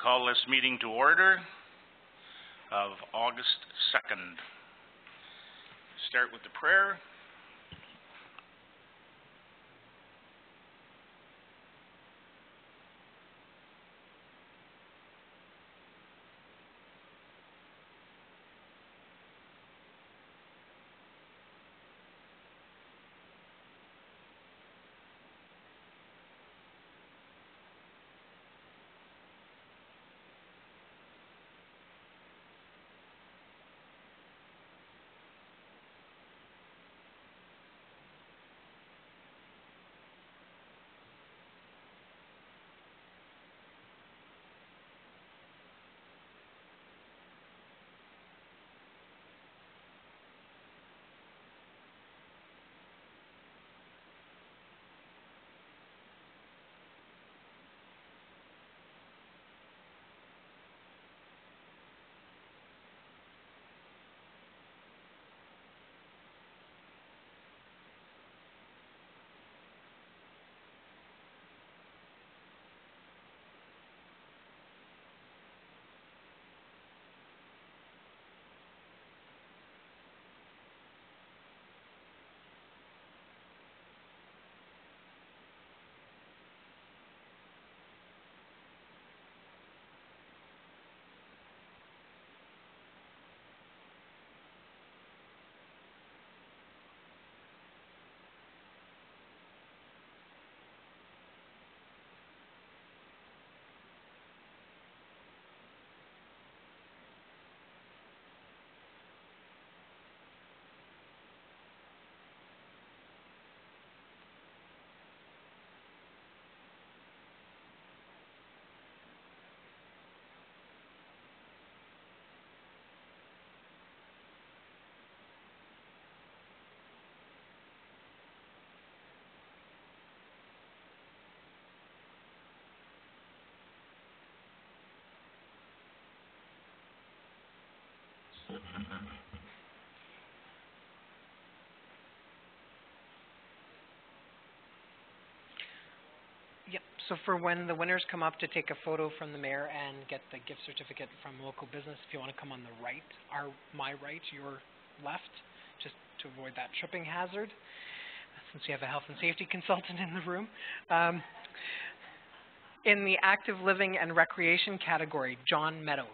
Call this meeting to order of August 2nd. Start with the prayer. Yep, so for when the winners come up to take a photo from the mayor and get the gift certificate from local business, if you want to come on the right, my right, your left, just to avoid that tripping hazard, since you have a health and safety consultant in the room. In the active living and recreation category, John Meadows.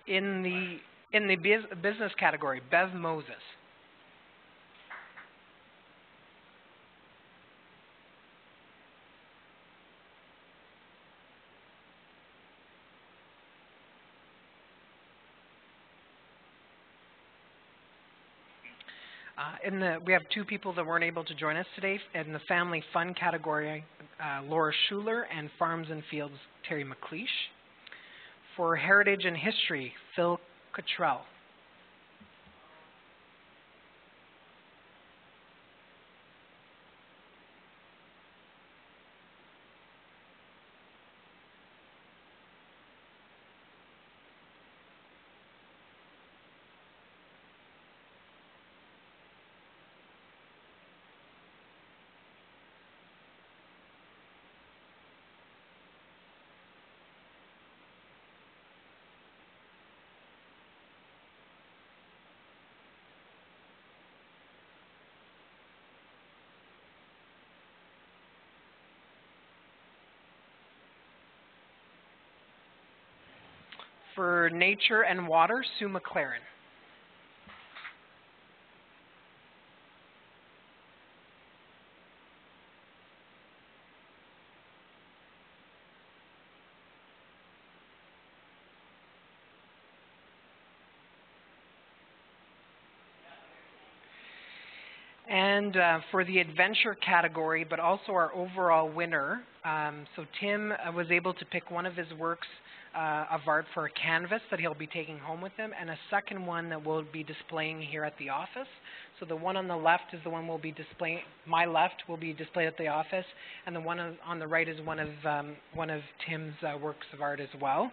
In the business category, Bev Moses. We have two people that weren't able to join us today. In the family fun category, Laura Schuler, and farms and fields, Terry McLeish. For heritage and history, Phil Cottrell. For nature and water, Sue McLaren. And for the adventure category, but also our overall winner, so Tim was able to pick one of his works of art for a canvas that he'll be taking home with him, and a second one that we'll be displaying here at the office. So the one on the left is the one we'll be displaying. My left will be displayed at the office, and the one on the right is one of Tim's works of art as well.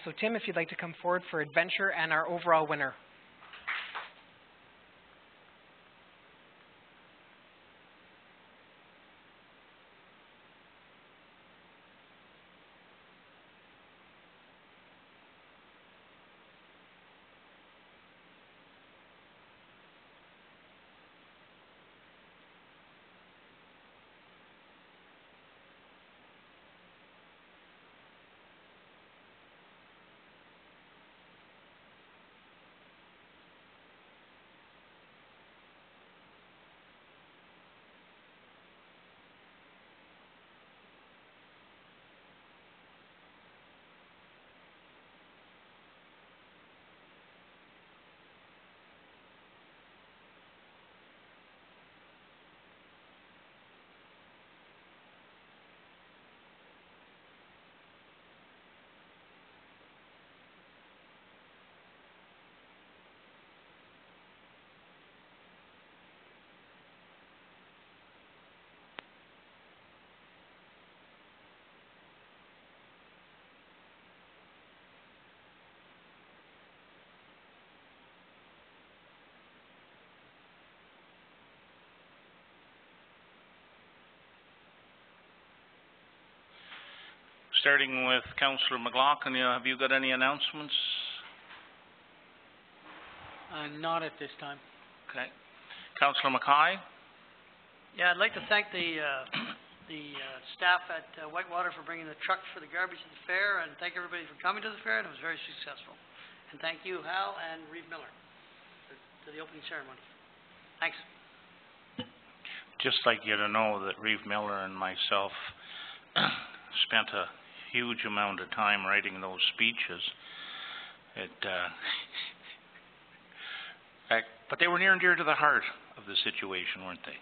So Tim, if you'd like to come forward for adventure and our overall winner. Starting with Councillor McLaughlin, have you got any announcements? Not at this time. Okay. Councillor Mackay? Yeah, I'd like to thank the staff at Whitewater for bringing the trucks for the garbage to the fair, and thank everybody for coming to the fair, and it was very successful. And thank you, Hal and Reeve Miller, to the opening ceremony. Thanks. Just like you to know that Reeve Miller and myself spent a huge amount of time writing those speeches. But they were near and dear to the heart of the situation, weren't they?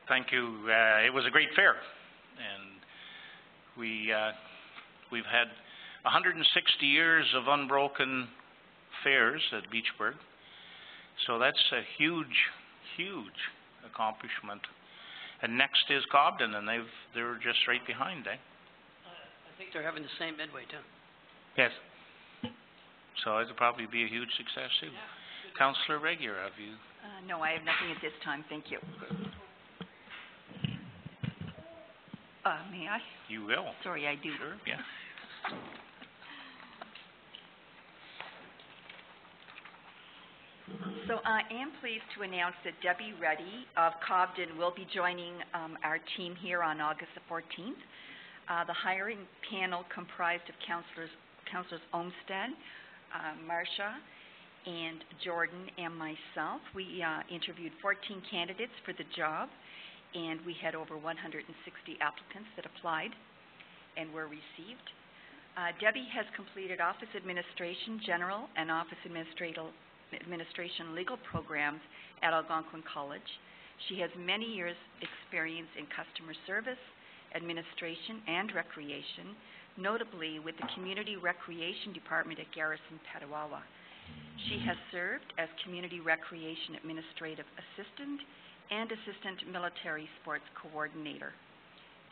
Thank you. It was a great fair, and we've had 160 years of unbroken fairs at Beachburg, so that's a huge, huge accomplishment. And next is Cobden, and they're just right behind, eh? I think they're having the same midway too. Yes. So it'll probably be a huge success too. Yeah. Councillor Regier, have you? No, I have nothing at this time. Thank you. May I? You will. Sorry, I do. Sure. Yeah. So I am pleased to announce that Debbie Reddy of Cobden will be joining our team here on August the 14th. The hiring panel comprised of Councillors Olmsted, Marcia, and Jordan, and myself. We interviewed 14 candidates for the job, and we had over 160 applicants that applied and were received. Debbie has completed Office Administration General and Office Administration legal programs at Algonquin College. She has many years' experience in customer service, administration, and recreation, notably with the Community Recreation Department at Garrison Petawawa. She has served as Community Recreation Administrative Assistant and Assistant Military Sports Coordinator.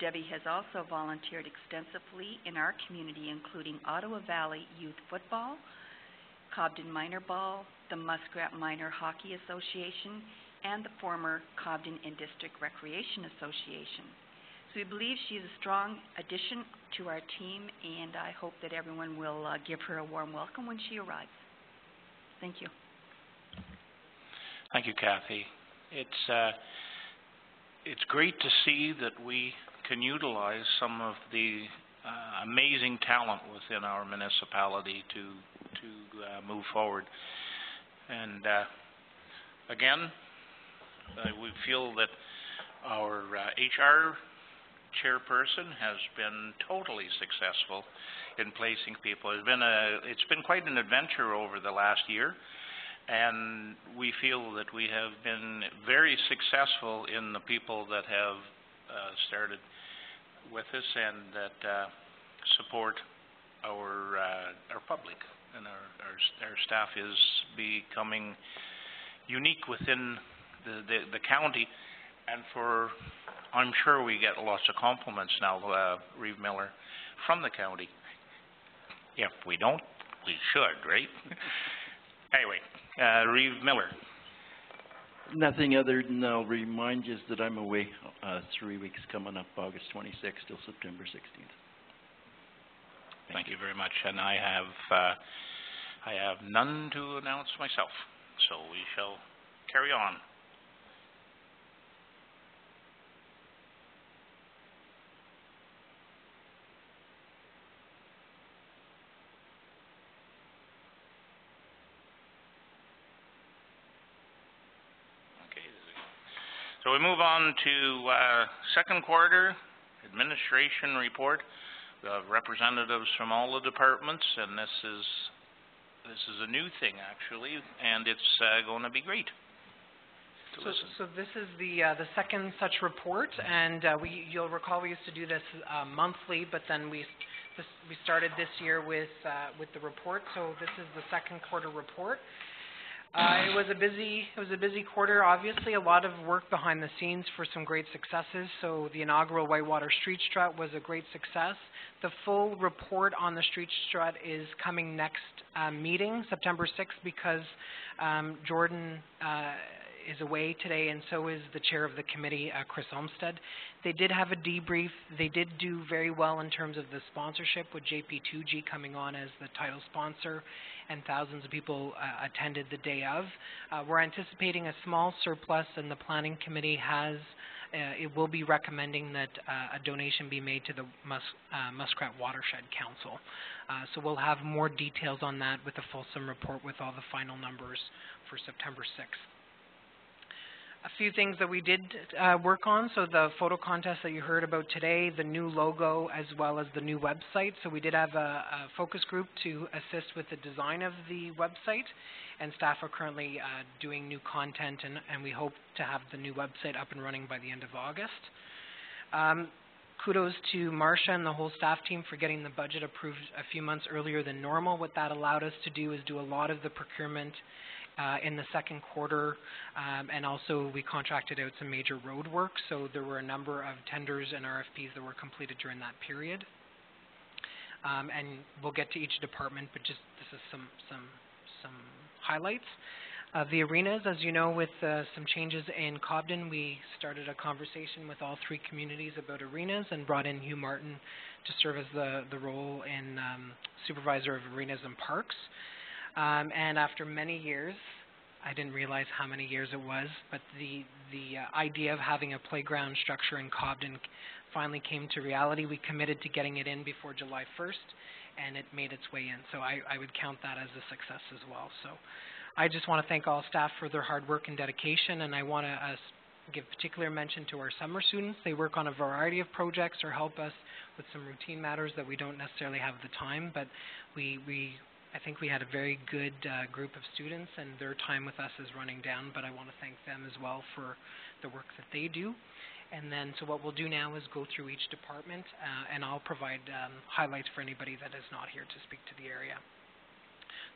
Debbie has also volunteered extensively in our community, including Ottawa Valley Youth Football, Cobden Minor Ball, the Muskrat Minor Hockey Association, and the former Cobden and District Recreation Association. So we believe she is a strong addition to our team, and I hope that everyone will give her a warm welcome when she arrives. Thank you. Thank you, Kathy. It's great to see that we can utilize some of the amazing talent within our municipality to move forward. And again, we feel that our HR chairperson has been totally successful in placing people. It's been quite an adventure over the last year, And we feel that we have been very successful in the people that have started with us and that support our public. And our staff is becoming unique within the county, and I'm sure we get lots of compliments now, Reeve Miller, from the county. If we don't, we should, right? Anyway, Reeve Miller. Nothing other than I'll remind you that I'm away 3 weeks coming up, August 26th till September 16th. Thank you very much. And I have none to announce myself, so we shall carry on. So we move on to second quarter administration report. We have representatives from all the departments, and this is a new thing actually, and it's going to be great. So this is the second such report, and you'll recall we used to do this monthly, but then we started this year with the report. So this is the second quarter report. It was a busy quarter. Obviously, a lot of work behind the scenes for some great successes. So the inaugural Whitewater Street Strut was a great success. The full report on the Street Strut is coming next meeting, September 6th, because Jordan is away today, and so is the chair of the committee, Chris Olmsted. They did have a debrief. They did do very well in terms of the sponsorship, with JP2G coming on as the title sponsor, and thousands of people attended the day of. We're anticipating a small surplus, and the planning committee it will be recommending that a donation be made to the Muskrat Watershed Council. So we'll have more details on that with a fulsome report with all the final numbers for September 6th. A few things that we did work on, so the photo contest that you heard about today, the new logo, as well as the new website. So we did have a focus group to assist with the design of the website, and staff are currently doing new content, and we hope to have the new website up and running by the end of August. Kudos to Marcia and the whole staff team for getting the budget approved a few months earlier than normal. What that allowed us to do is do a lot of the procurement in the second quarter, and also we contracted out some major road work, so there were a number of tenders and RFPs that were completed during that period. And we'll get to each department, but just this is some highlights. The arenas, as you know, with some changes in Cobden, we started a conversation with all three communities about arenas and brought in Hugh Martin to serve as the role in supervisor of arenas and parks. And after many years, I didn't realize how many years it was, but the idea of having a playground structure in Cobden finally came to reality. We committed to getting it in before July 1st, and it made its way in. So I would count that as a success as well. So I just want to thank all staff for their hard work and dedication, and I want to give particular mention to our summer students. They work on a variety of projects or help us with some routine matters that we don't necessarily have the time, but I think we had a very good group of students, and their time with us is running down, but I want to thank them as well for the work that they do. And then, so what we'll do now is go through each department, and I'll provide highlights for anybody that is not here to speak to the area.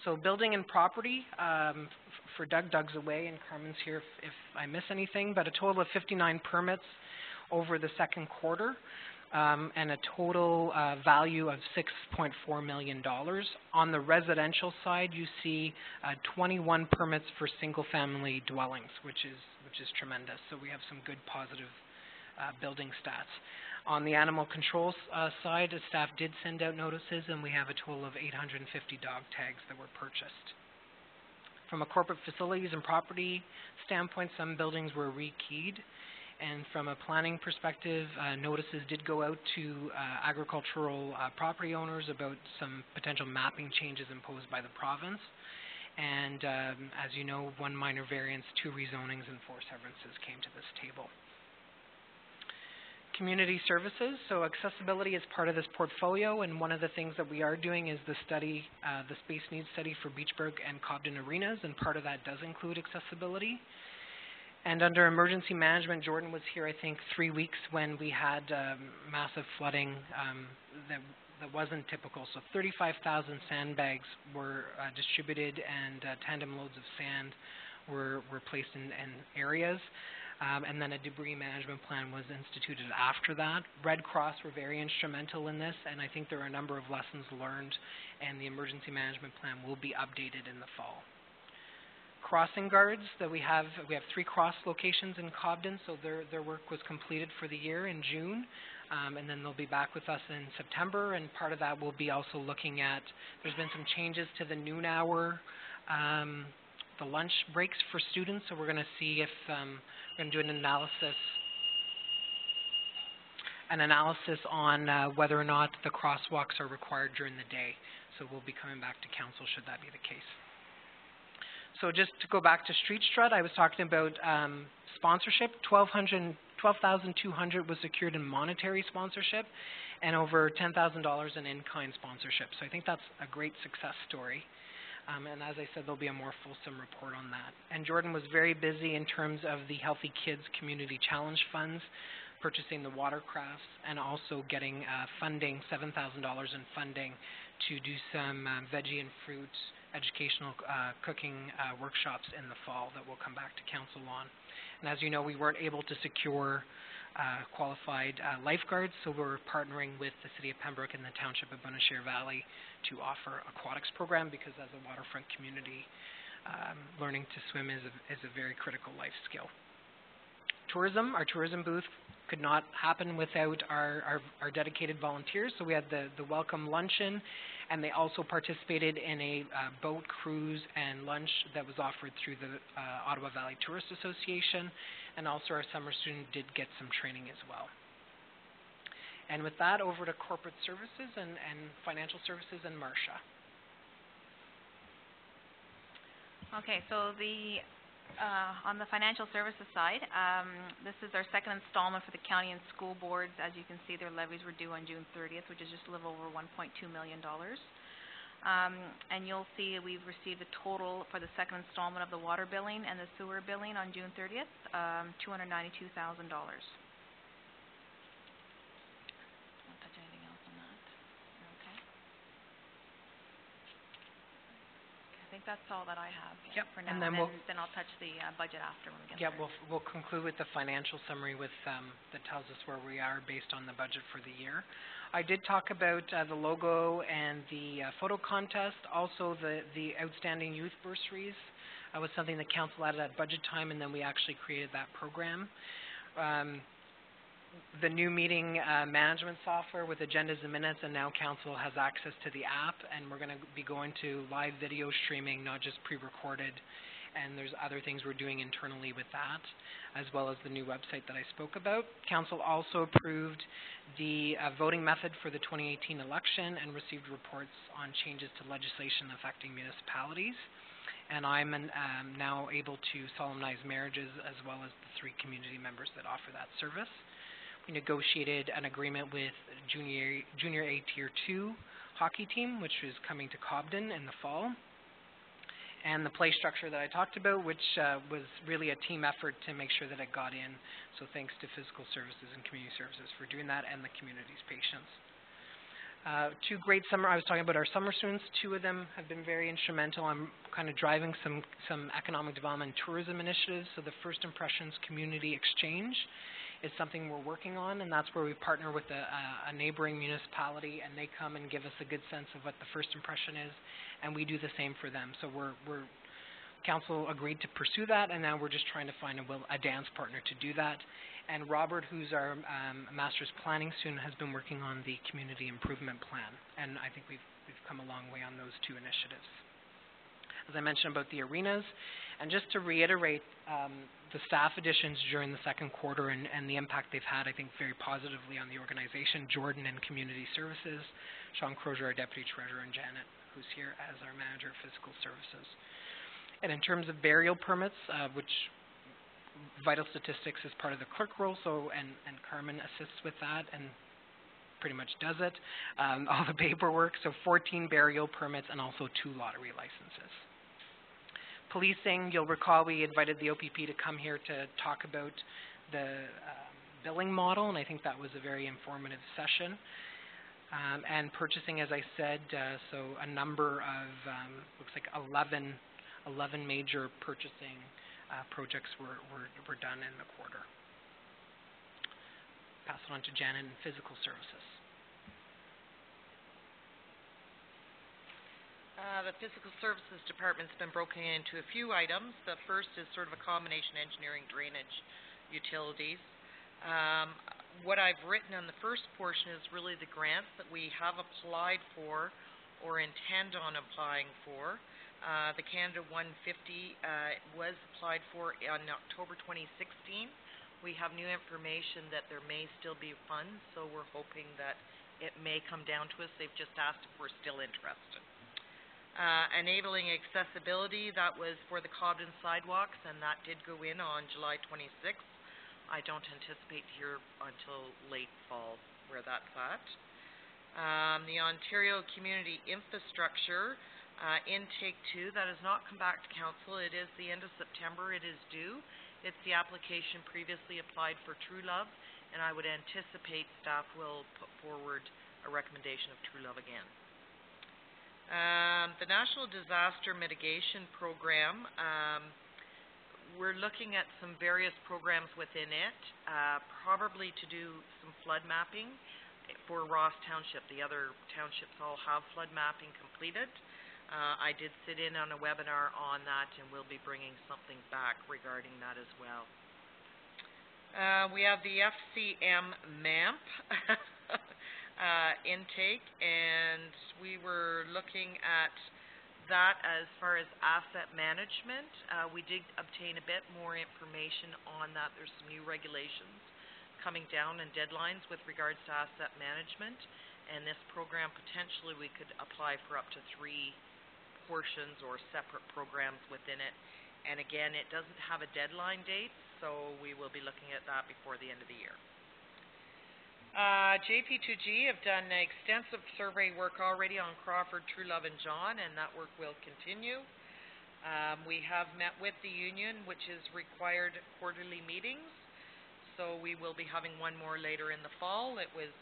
So building and property, for Doug's away, and Carmen's here if I miss anything, but a total of 59 permits over the second quarter. And a total value of $6.4 million. On the residential side, you see 21 permits for single-family dwellings, which is tremendous. So we have some good positive building stats. On the animal control side, the staff did send out notices, and we have a total of 850 dog tags that were purchased. From a corporate facilities and property standpoint, some buildings were rekeyed. And from a planning perspective, notices did go out to agricultural property owners about some potential mapping changes imposed by the province. And as you know, 1 minor variance, 2 rezonings, and 4 severances came to this table. Community services, so accessibility is part of this portfolio, and one of the things that we are doing is the study, the space needs study for Beachburg and Cobden Arenas, and part of that does include accessibility. And under emergency management, Jordan was here, I think, 3 weeks when we had massive flooding that wasn't typical. So 35,000 sandbags were distributed, and tandem loads of sand were placed in areas. And then a debris management plan was instituted after that. Red Cross were very instrumental in this, and I think there are a number of lessons learned, and the emergency management plan will be updated in the fall. Crossing guards that we have 3 cross locations in Cobden, so their work was completed for the year in June, and then they'll be back with us in September, and part of that will be also looking at, there's been some changes to the noon hour, the lunch breaks for students, so we're going to see if, we're going to do an analysis on whether or not the crosswalks are required during the day. So we'll be coming back to council should that be the case. So just to go back to Street Strut, I was talking about sponsorship. $12,200 was secured in monetary sponsorship, and over $10,000 in in-kind sponsorship. So I think that's a great success story. And as I said, there'll be a more fulsome report on that. And Jordan was very busy in terms of the Healthy Kids Community Challenge funds, purchasing the watercrafts, and also getting funding, $7,000 in funding to do some veggie and fruit educational cooking workshops in the fall that we'll come back to council on. And as you know, we weren't able to secure qualified lifeguards, so we're partnering with the City of Pembroke and the Township of Bonnechere Valley to offer aquatics program, because as a waterfront community, learning to swim is a very critical life skill. Tourism, our tourism booth could not happen without our dedicated volunteers, so we had the welcome luncheon, and they also participated in a boat cruise and lunch that was offered through the Ottawa Valley Tourist Association, and also our summer student did get some training as well. And with that, over to corporate services and financial services and Marcia. Okay, so on the financial services side, this is our second installment for the county and school boards. As you can see, their levies were due on June 30th, which is just a little over $1.2 million. And you'll see we've received a total for the second installment of the water billing and the sewer billing on June 30th, $292,000. I think that's all that I have for now, and then I'll touch the budget after when we get there. We'll conclude with the financial summary with that tells us where we are based on the budget for the year. I did talk about the logo and the photo contest, also the outstanding youth bursaries. Was something that council added at budget time, and then we actually created that program. The new meeting management software with agendas and minutes, and now council has access to the app, and we're going to be going to live video streaming, not just pre-recorded, and there's other things we're doing internally with that, as well as the new website that I spoke about. Council also approved the voting method for the 2018 election and received reports on changes to legislation affecting municipalities, and I'm now able to solemnize marriages as well as the 3 community members that offer that service. We negotiated an agreement with Junior A Tier 2 hockey team, which is coming to Cobden in the fall. And the play structure that I talked about, which was really a team effort to make sure that it got in. So thanks to Physical Services and Community Services for doing that, and the community's patience. 2 great summer, I was talking about our summer students. 2 of them have been very instrumental. I'm kind of driving some economic development and tourism initiatives. So the First Impressions Community Exchange is something we're working on, and that's where we partner with a neighboring municipality, and they come and give us a good sense of what the first impression is, and we do the same for them. So council agreed to pursue that, and now we're just trying to find a dance partner to do that. And Robert, who's our master's planning student, has been working on the community improvement plan, and I think we've come a long way on those 2 initiatives. As I mentioned about the arenas, and just to reiterate, the staff additions during the second quarter and the impact they've had, I think, very positively on the organization. Jordan in Community Services, Sean Crozier, our Deputy Treasurer, and Janet, who's here as our Manager of Physical Services. And in terms of burial permits, which vital statistics is part of the clerk role, so, and Carmen assists with that and pretty much does it, all the paperwork, so 14 burial permits and also 2 lottery licenses. Policing, you'll recall we invited the OPP to come here to talk about the billing model, and I think that was a very informative session. And purchasing, as I said, so a number of, looks like 11 major purchasing projects were done in the quarter. Pass it on to Janet in physical services. The physical services department's been broken into a few items. The first is sort of a combination engineering, drainage, utilities. What I've written on the first portion is really the grants that we have applied for or intend on applying for. The Canada 150 was applied for on October 2016. We have new information that there may still be funds, so we're hoping that it may come down to us. They've just asked if we're still interested. Enabling accessibility, that was for the Cobden sidewalks, and that did go in on July 26th. I don't anticipate to hear until late fall where that's at. The Ontario Community Infrastructure intake 2, that has not come back to council. It is the end of September. It is due. It's the application previously applied for True Love, and I would anticipate staff will put forward a recommendation of True Love again. The National Disaster Mitigation Program, we're looking at some various programs within it, probably to do some flood mapping for Ross Township. The other townships all have flood mapping completed. I did sit in on a webinar on that, and we'll be bringing something back regarding that as well. We have the FCM MAMP intake, and we were looking at that as far as asset management. We did obtain a bit more information on that. There's some new regulations coming down and deadlines with regards to asset management, and this program potentially we could apply for up to 3 portions or separate programs within it. And again, it doesn't have a deadline date, so we will be looking at that before the end of the year. JP2G have done extensive survey work already on Crawford, True Love, and John, and that work will continue. We have met with the union, which is required quarterly meetings, so we will be having one more later in the fall. It was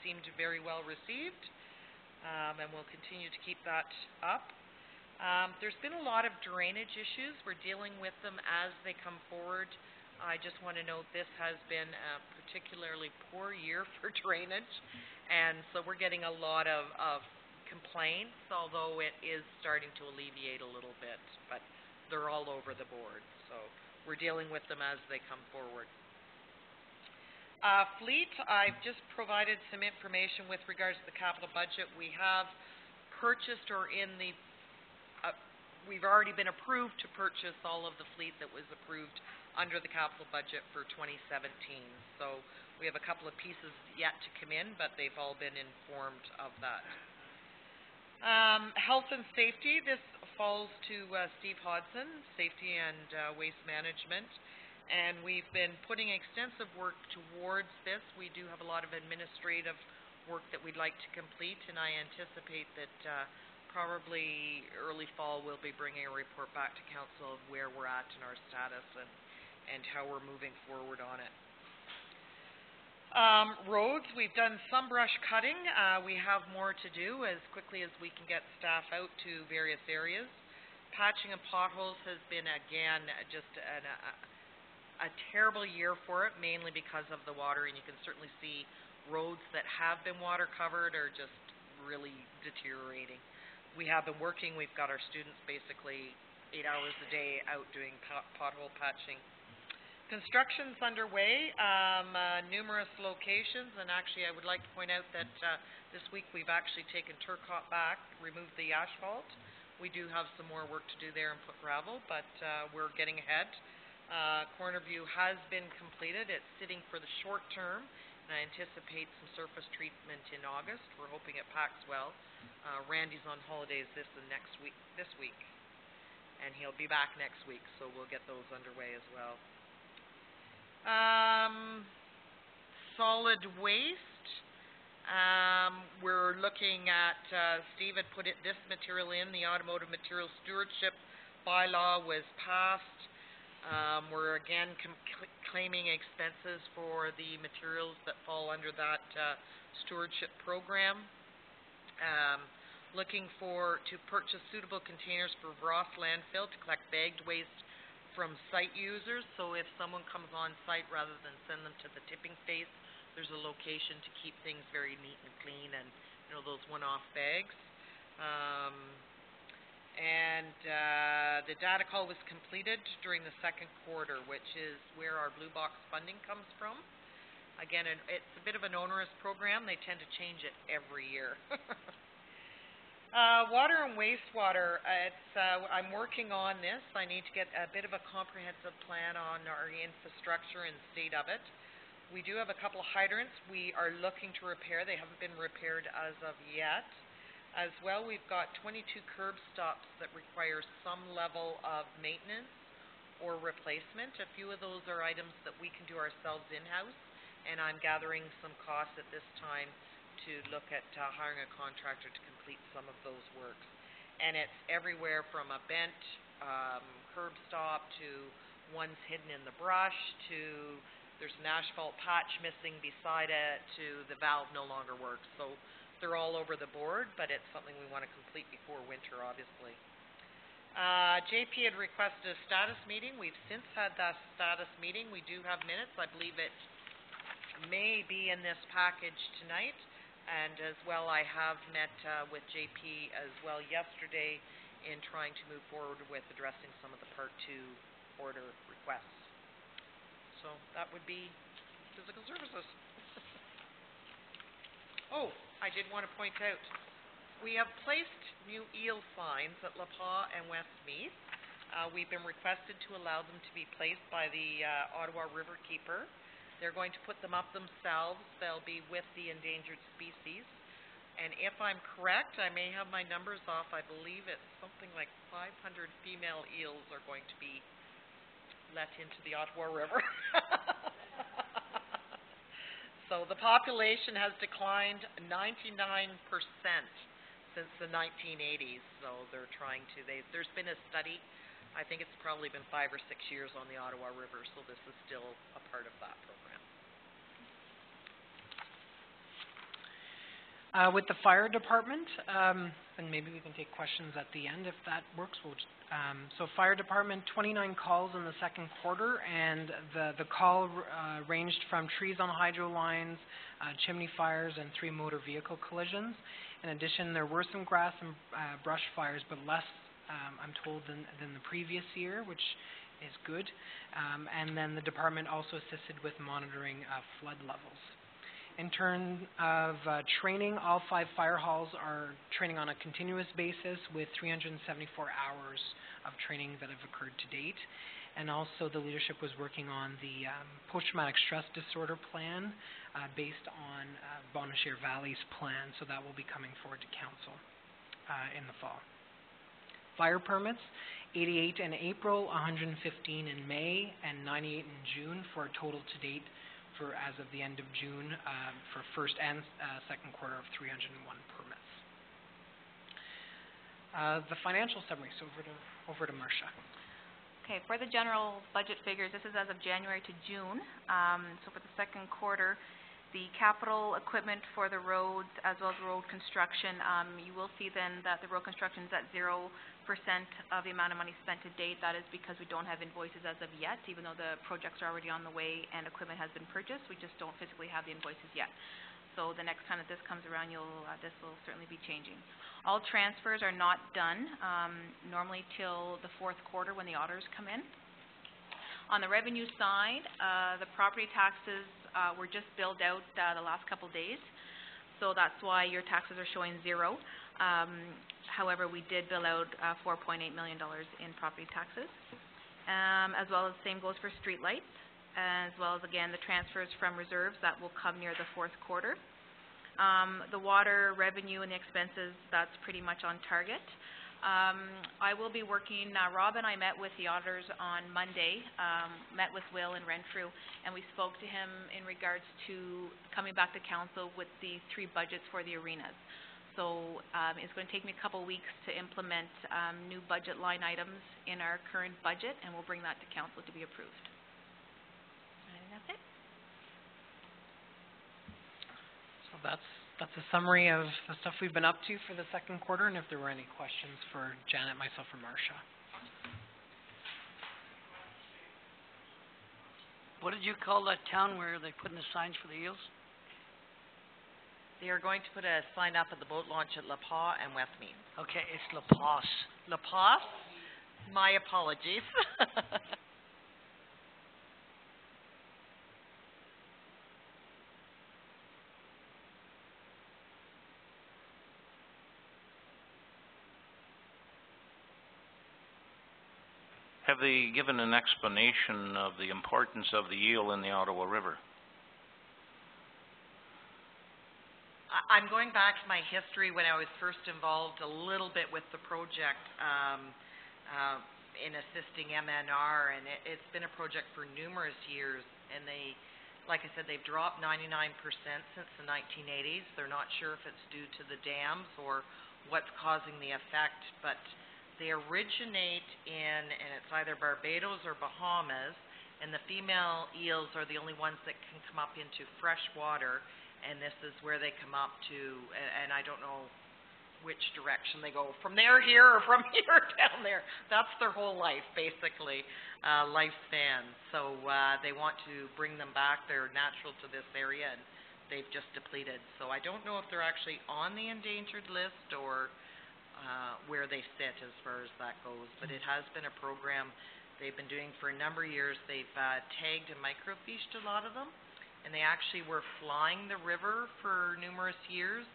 seemed very well received, and we'll continue to keep that up. There's been a lot of drainage issues. We're dealing with them as they come forward. I just want to note this has been a particularly poor year for drainage, and so we're getting a lot of complaints, although it is starting to alleviate a little bit, but they're all over the board, so we're dealing with them as they come forward. Fleet, I've just provided some information with regards to the capital budget. We have purchased or in the we've already been approved to purchase all of the fleet that was approved under the capital budget for 2017. So we have a couple of pieces yet to come in, but they've all been informed of that. Health and safety, this falls to Steve Hodson, safety and waste management. And we've been putting extensive work towards this. We do have a lot of administrative work that we'd like to complete, and I anticipate that probably early fall we'll be bringing a report back to council of where we're at in our status and how we're moving forward on it. Roads, we've done some brush cutting. We have more to do as quickly as we can get staff out to various areas. Patching of potholes has been, again, just a terrible year for it, mainly because of the water, and you can certainly see roads that have been water covered are just really deteriorating. We have been working, we've got our students basically 8 hours a day out doing pothole patching. Construction's underway, numerous locations, and actually I would like to point out that this week we've actually taken Turcotte back, removed the asphalt. We do have some more work to do there and put gravel, but we're getting ahead. Cornerview has been completed. It's sitting for the short term, and I anticipate some surface treatment in August. We're hoping it packs well. Randy's on holidays this week. and he'll be back next week, so we'll get those underway as well. Solid waste, we're looking at, Steve had put this material in, the automotive material stewardship bylaw was passed. We're again claiming expenses for the materials that fall under that stewardship program. Looking to purchase suitable containers for Ross landfill to collect bagged waste from site users. So if someone comes on site, rather than send them to the tipping space, there's a location to keep things very neat and clean, and those one-off bags. The data call was completed during the second quarter, which is where our Blue Box funding comes from. Again, it's a bit of an onerous program. They tend to change it every year. Water and wastewater, I'm working on this. I need to get a bit of a comprehensive plan on our infrastructure and state of it. We do have a couple of hydrants we are looking to repair. They haven't been repaired as of yet. As well, we've got 22 curb stops that require some level of maintenance or replacement. A few of those are items that we can do ourselves in-house, and I'm gathering some costs at this time to look at hiring a contractor to complete some of those works. And it's everywhere from a bent curb stop to ones hidden in the brush to there's an asphalt patch missing beside it to the valve no longer works. So they're all over the board, but it's something we want to complete before winter, obviously. JP had requested a status meeting. We've since had that status meeting. We do have minutes. I believe it may be in this package tonight. And as well, I have met with JP as well yesterday in trying to move forward with addressing some of the Part 2 order requests. So that would be physical services. Oh, I did want to point out, we have placed new eel signs at La Pas and Westmeath. We've been requested to allow them to be placed by the Ottawa River Keeper. They're going to put them up themselves. They'll be with the endangered species. And if I'm correct, I may have my numbers off, I believe it's something like 500 female eels are going to be let into the Ottawa River. So the population has declined 99% since the 1980s. So they're trying to, there's been a study, I think it's probably been 5 or 6 years on the Ottawa River, so this is still a part of that program. With the fire department, and maybe we can take questions at the end if that works. So fire department, 29 calls in the second quarter, and the call ranged from trees on hydro lines, chimney fires, and 3 motor vehicle collisions. In addition, there were some grass and brush fires, but less, I'm told, than the previous year, which is good. And then the department also assisted with monitoring flood levels. In terms of training, all 5 fire halls are training on a continuous basis with 374 hours of training that have occurred to date. And also the leadership was working on the post-traumatic stress disorder plan based on Bonnechere Valley's plan, so that will be coming forward to council in the fall. Fire permits, 88 in April, 115 in May, and 98 in June for a total to date for as of the end of June for first and second quarter of 301 permits. The financial summary, so over to Marcia. Okay, for the general budget figures, this is as of January to June. So for the second quarter, the capital equipment for the roads as well as road construction, you will see then that the road construction is at 0% of the amount of money spent to date. That is because we don't have invoices as of yet, even though the projects are already on the way and equipment has been purchased. We just don't physically have the invoices yet. So the next time that this comes around, this will certainly be changing. All transfers are not done, normally till the fourth quarter when the auditors come in. On the revenue side, the property taxes were just billed out the last couple days, so that's why your taxes are showing 0. However, we did bill out $4.8 million in property taxes, as well as same goes for street lights, as well as, again, the transfers from reserves that will come near the fourth quarter. The water revenue and the expenses, that's pretty much on target. I will be working, Rob and I met with the auditors on Monday, met with Will and Renfrew, and we spoke to him in regards to coming back to council with the 3 budgets for the arenas. So, it's going to take me a couple weeks to implement, new budget line items in our current budget, and we'll bring that to council to be approved. And that's it. So that's a summary of the stuff we've been up to for the second quarter, and if there were any questions for Janet, myself, or Marcia. What did you call that town where they put in the signs for the eels? They are going to put a sign up at the boat launch at La Paz and Westmead. Okay, it's La Paz. La Paz? My apologies. Have they given an explanation of the importance of the eel in the Ottawa River? I'm going back to my history when I was first involved a little bit with the project in assisting MNR, and it's been a project for numerous years, and they, like I said, they've dropped 99% since the 1980s. They're not sure if it's due to the dams or what's causing the effect, but they originate in, and it's either Barbados or Bahamas, and the female eels are the only ones that can come up into fresh water, and this is where they come up to, and I don't know which direction they go, from there here or from here down there. That's their whole life, basically, lifespan. So they want to bring them back. They're natural to this area, and they've just depleted. So I don't know if they're actually on the endangered list or where they sit as far as that goes. But it has been a program they've been doing for a number of years. They've tagged and microfished a lot of them, and they actually were flying the river for numerous years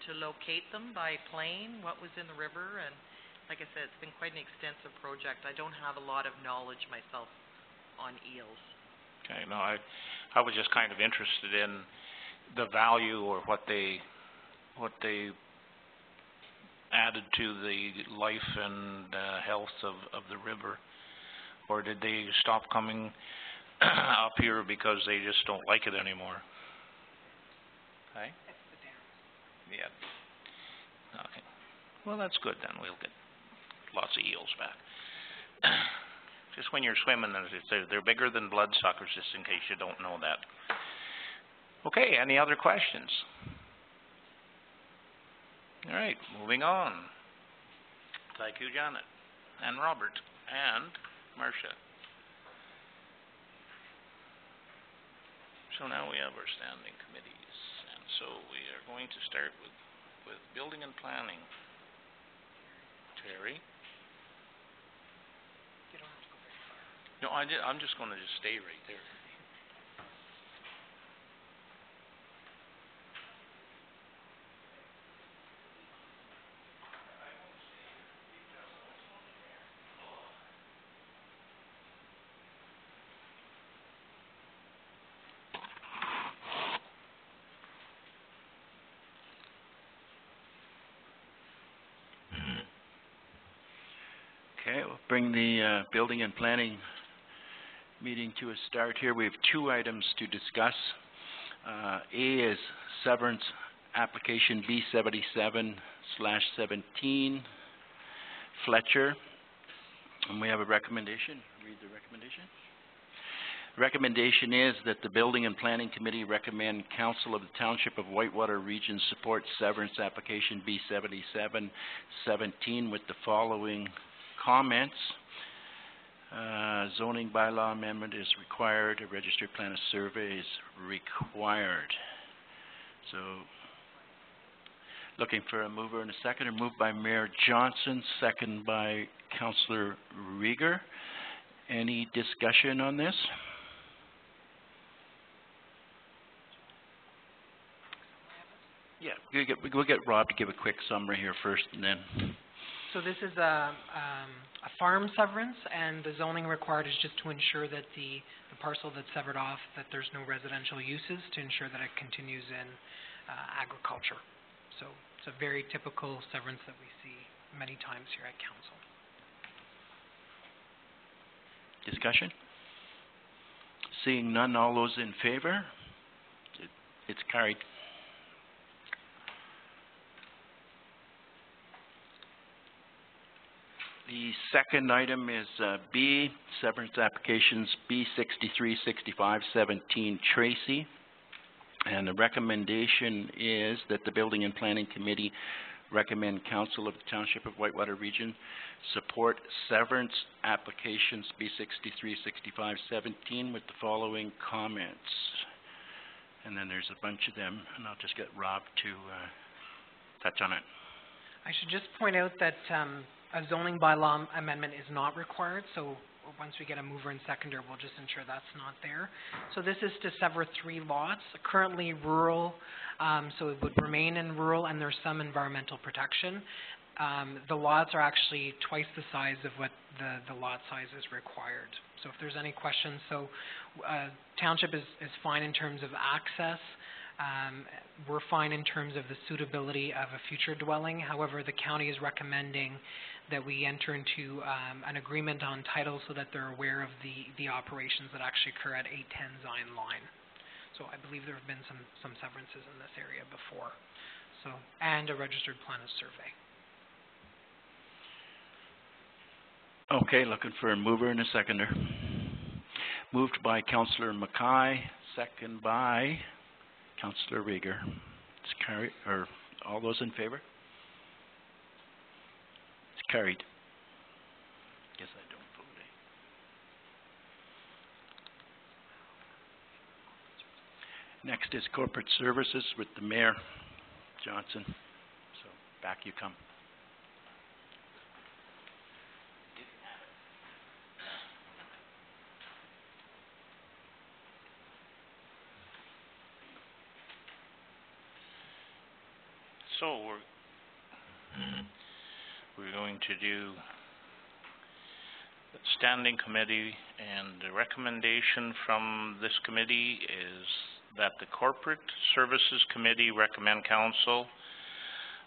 to locate them by plane, what was in the river, and like I said, it's been quite an extensive project. I don't have a lot of knowledge myself on eels. Okay, no, I was just kind of interested in the value or what they added to the life and health of the river, or did they stop coming up here because they just don't like it anymore? Okay. Yeah. Okay. Well, that's good then. We'll get lots of eels back. Just when you're swimming, they're bigger than bloodsuckers, just in case you don't know that. Okay, any other questions? All right, moving on. Thank you, Janet, and Robert, and Marcia. So now we have our standing committees. So we are going to start with building and planning. Terry? You don't have to go very far. No, I'm just going to stay right there. Okay, we'll bring the building and planning meeting to a start here. We have 2 items to discuss. A is severance application B77/17, Fletcher. And we have a recommendation. Read the recommendation. Recommendation is that the Building and Planning Committee recommend Council of the Township of Whitewater Region support severance application B77/17 with the following comments. Zoning bylaw amendment is required. A registered plan of survey is required. So, looking for a mover and a seconder. Moved by Mayor Johnson, second by Councillor Rieger. Any discussion on this? Yeah, we'll get Rob to give a quick summary here first, and then. So this is a farm severance, and the zoning required is just to ensure that the parcel that's severed off, that there's no residential uses, to ensure that it continues in agriculture. So it's a very typical severance that we see many times here at council. Discussion? Seeing none, all those in favor? It's carried. The second item is B, severance applications B 636517 Tracy. And the recommendation is that the Building and Planning Committee recommend Council of the Township of Whitewater Region support severance applications B 636517 with the following comments. And then there's a bunch of them, and I'll just get Rob to touch on it. I should just point out that a zoning bylaw amendment is not required, so once we get a mover and seconder, we'll just ensure that's not there. So this is to sever 3 lots, currently rural, so it would remain in rural, and there's some environmental protection. The lots are actually twice the size of what the lot size is required. So if there's any questions, township is fine in terms of access. We're fine in terms of the suitability of a future dwelling. However, the county is recommending that we enter into an agreement on title so that they're aware of the operations that actually occur at 810 Zion Line. So I believe there have been some severances in this area before. So, and a registered plan of survey. Okay, looking for a mover and a seconder. Moved by Councillor Mackay, second by Councillor Rieger. It's carried, or all those in favor? It's carried. Guess I don't vote. Next is corporate services with the Mayor Johnson. So back you come. So we're going to do the standing committee, and the recommendation from this committee is that the Corporate Services Committee recommend Council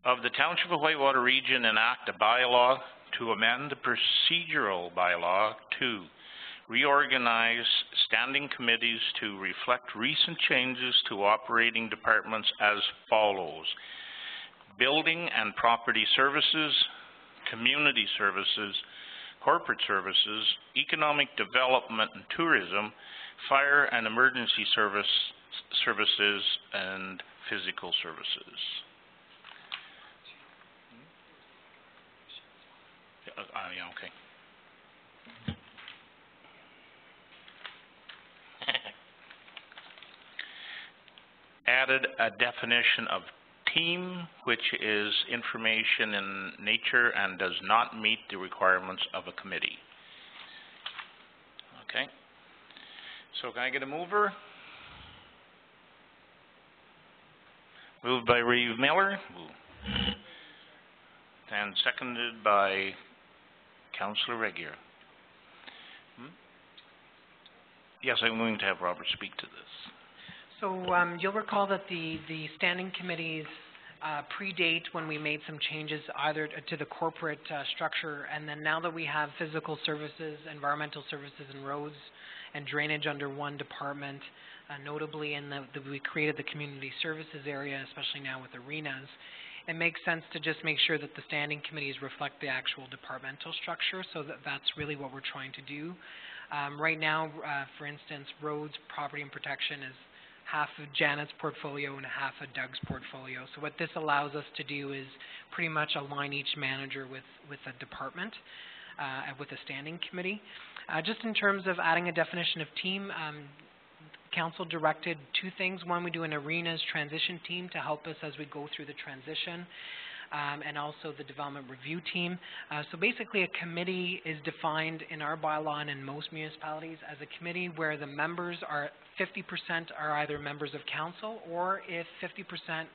of the Township of Whitewater Region enact a bylaw to amend the procedural bylaw to reorganize standing committees to reflect recent changes to operating departments as follows: Building and Property Services, Community Services, Corporate Services, Economic Development and Tourism, Fire and Emergency Services, and Physical Services. Yeah, okay. Added a definition of team, which is information in nature and does not meet the requirements of a committee. Okay. So can I get a mover? Moved by Reeve Miller. And seconded by Councillor Regier. Yes, I'm going to have Robert speak to this. So you'll recall that the standing committees predate when we made some changes either to the corporate structure, and then now that we have physical services, environmental services, and roads and drainage under one department, notably we created the community services area, especially now with arenas, it makes sense to just make sure that the standing committees reflect the actual departmental structure, so that's really what we're trying to do. Right now, for instance, roads, property and protection is half of Janet's portfolio and half of Doug's portfolio. So what this allows us to do is pretty much align each manager with a department, with a standing committee. Just in terms of adding a definition of team, Council directed 2 things. One, we do an arenas transition team to help us as we go through the transition, and also the development review team. So basically a committee is defined in our bylaw and in most municipalities as a committee where the members are 50% are either members of council, or if 50%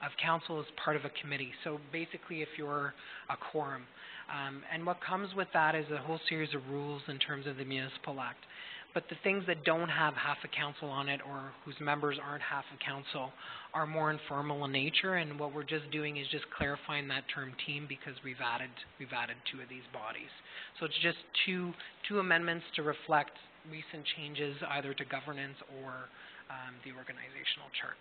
of council is part of a committee. So basically if you're a quorum. And what comes with that is a whole series of rules in terms of the Municipal Act. But the things that don't have half a council on it or whose members aren't half a council are more informal in nature, and what we're just doing is just clarifying that term team because we've added 2 of these bodies. So it's just two amendments to reflect recent changes either to governance or the organizational chart.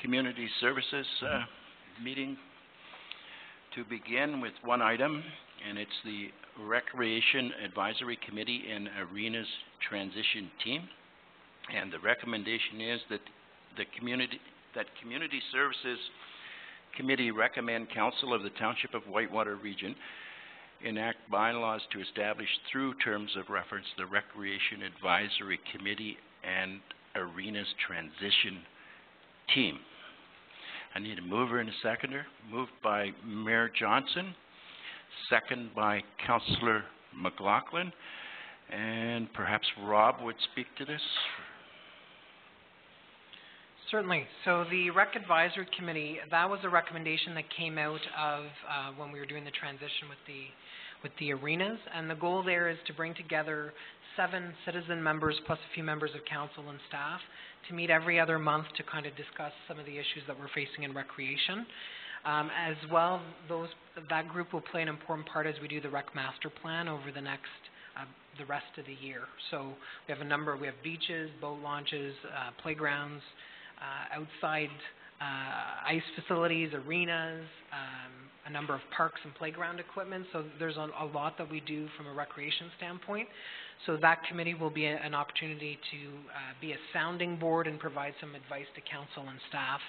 Community Services meeting to begin with one item, and it's the Recreation Advisory Committee and Arenas Transition Team. And the recommendation is that the Community Services Committee recommend Council of the Township of Whitewater Region enact bylaws to establish through terms of reference the Recreation Advisory Committee and Arenas Transition Team. I need a mover and a seconder. Moved by Mayor Johnson, second by Councillor McLaughlin, and perhaps Rob would speak to this. Certainly. So the Rec Advisory Committee, that was a recommendation that came out of when we were doing the transition with the arenas, and the goal there is to bring together 7 citizen members plus a few members of council and staff to meet every other month to kind of discuss some of the issues that we're facing in recreation. As well, that group will play an important part as we do the Rec Master Plan over the rest of the year. So we have beaches, boat launches, playgrounds, outside ice facilities, arenas, a number of parks and playground equipment. So there's a lot that we do from a recreation standpoint. So that committee will be an opportunity to be a sounding board and provide some advice to council and staff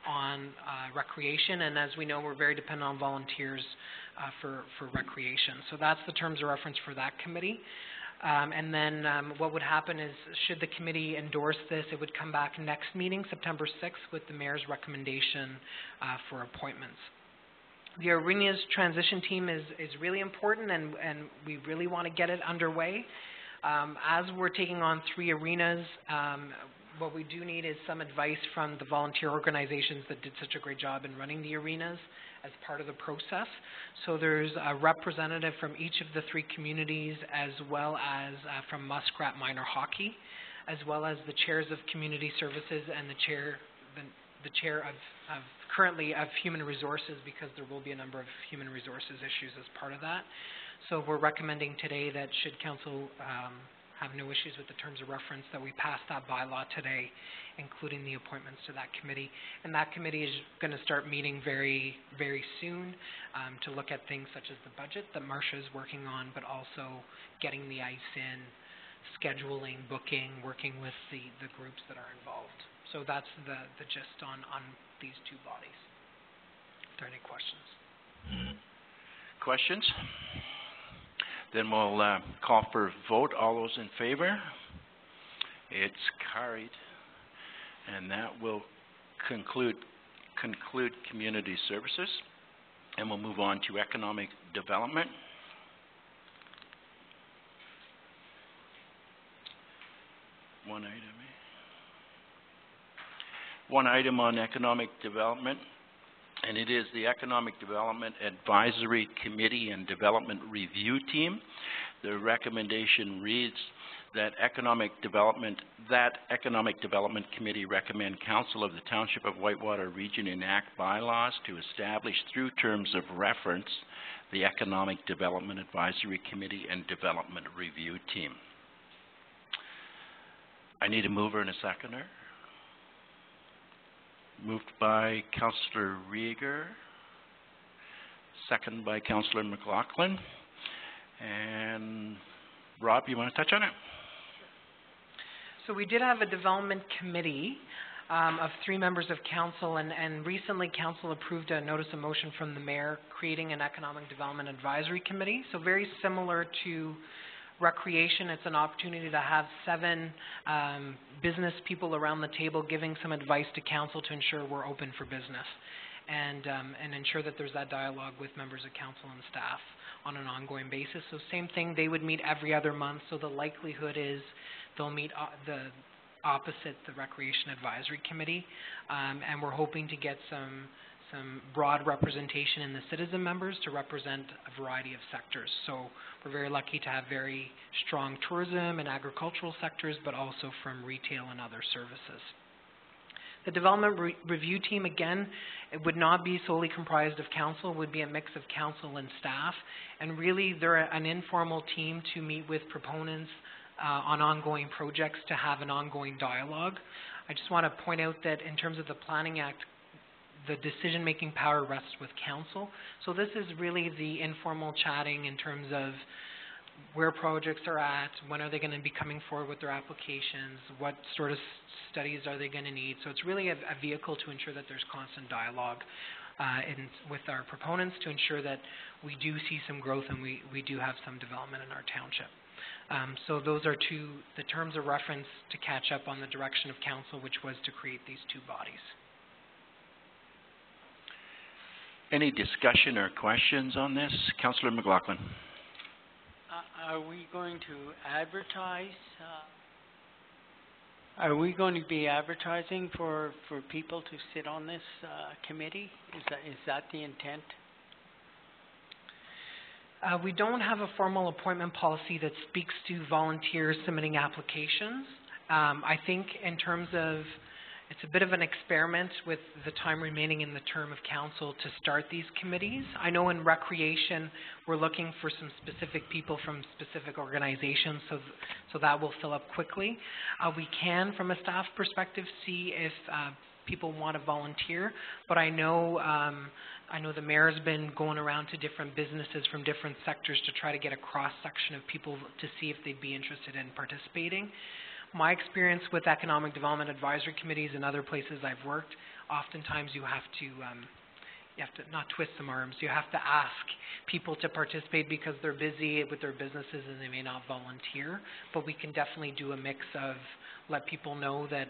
on recreation. And as we know, we're very dependent on volunteers for recreation. So that's the terms of reference for that committee. And then what would happen is, should the committee endorse this, it would come back next meeting, September 6th, with the mayor's recommendation for appointments. The Arenas transition team is really important, and we really want to get it underway. As we're taking on 3 arenas, what we do need is some advice from the volunteer organizations that did such a great job in running the arenas as part of the process. So there's a representative from each of the 3 communities, as well as from Muskrat Minor Hockey, as well as the chairs of community services and the chair of currently of human resources, because there will be a number of human resources issues as part of that. So we're recommending today that should council have no issues with the terms of reference, that we pass that bylaw today, including the appointments to that committee. And that committee is going to start meeting very, very soon to look at things such as the budget that Marcia is working on, but also getting the ice in, scheduling, booking, working with the groups that are involved. So that's the gist on these 2 bodies. Are there any questions? Questions? Then we'll call for a vote. All those in favor? It's carried. And that will conclude community services. And we'll move on to economic development. One item on economic development and it is the Economic Development Advisory Committee and Development Review Team. The recommendation reads that Economic Development Committee recommend Council of the Township of Whitewater Region enact bylaws to establish through terms of reference the Economic Development Advisory Committee and Development Review Team. I need a mover and a seconder. Moved by Councillor Rieger, second by Councillor McLaughlin. And Rob, you want to touch on it? So we did have a development committee of 3 members of council, and recently council approved a notice of motion from the mayor creating an economic development advisory committee. So very similar to recreation, it's an opportunity to have 7 business people around the table giving some advice to council to ensure we're open for business, and ensure that there's that dialogue with members of council and staff on an ongoing basis. So same thing, they would meet every other month, so the likelihood is they'll meet opposite the Recreation Advisory Committee, and we're hoping to get some broad representation in the citizen members to represent a variety of sectors. So we're very lucky to have very strong tourism and agricultural sectors, but also from retail and other services. The development review team, again, it would not be solely comprised of council, it would be a mix of council and staff, and really they're an informal team to meet with proponents on ongoing projects to have an ongoing dialogue. I just want to point out that in terms of the Planning Act, the decision-making power rests with council. So this is really the informal chatting in terms of where projects are at, when are they going to be coming forward with their applications, what sort of studies are they going to need. So it's really a vehicle to ensure that there's constant dialogue with our proponents to ensure that we do see some growth and we do have some development in our township. So those are the terms of reference to catch up on the direction of council, which was to create these 2 bodies. Any discussion or questions on this? Councillor McLaughlin. Are we going to advertise? Are we going to be advertising for people to sit on this committee? Is that the intent? We don't have a formal appointment policy that speaks to volunteers submitting applications. I think in terms of, it's a bit of an experiment with the time remaining in the term of council to start these committees. I know in recreation we're looking for some specific people from specific organizations, so that will fill up quickly. We can, from a staff perspective, see if people want to volunteer, but I know the mayor's been going around to different businesses from different sectors to try to get a cross-section of people to see if they'd be interested in participating. My experience with economic development advisory committees and other places I've worked, oftentimes you have to not twist some arms, you have to ask people to participate because they're busy with their businesses and they may not volunteer, but we can definitely do a mix of let people know that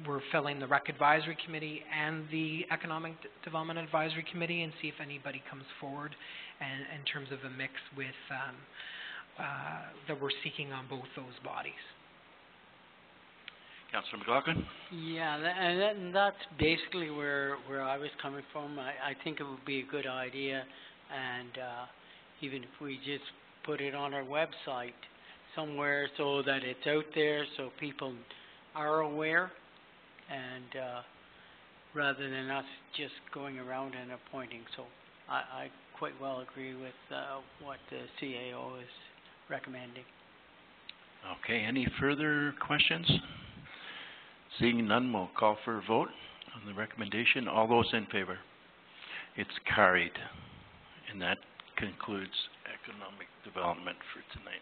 we're filling the Rec Advisory Committee and the Economic Development Advisory Committee and see if anybody comes forward and in terms of a mix with that we're seeking on both those bodies. Councillor McLaughlin. Yeah, and that's basically where I was coming from. I think it would be a good idea, and even if we just put it on our website somewhere so that it's out there so people are aware, and rather than us just going around and appointing. So I quite well agree with what the CAO is recommending. Okay, any further questions? Seeing none, we'll call for a vote on the recommendation. All those in favor? It's carried. And that concludes economic development for tonight.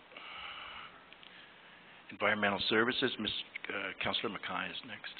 Environmental Services, Councillor Mackay is next.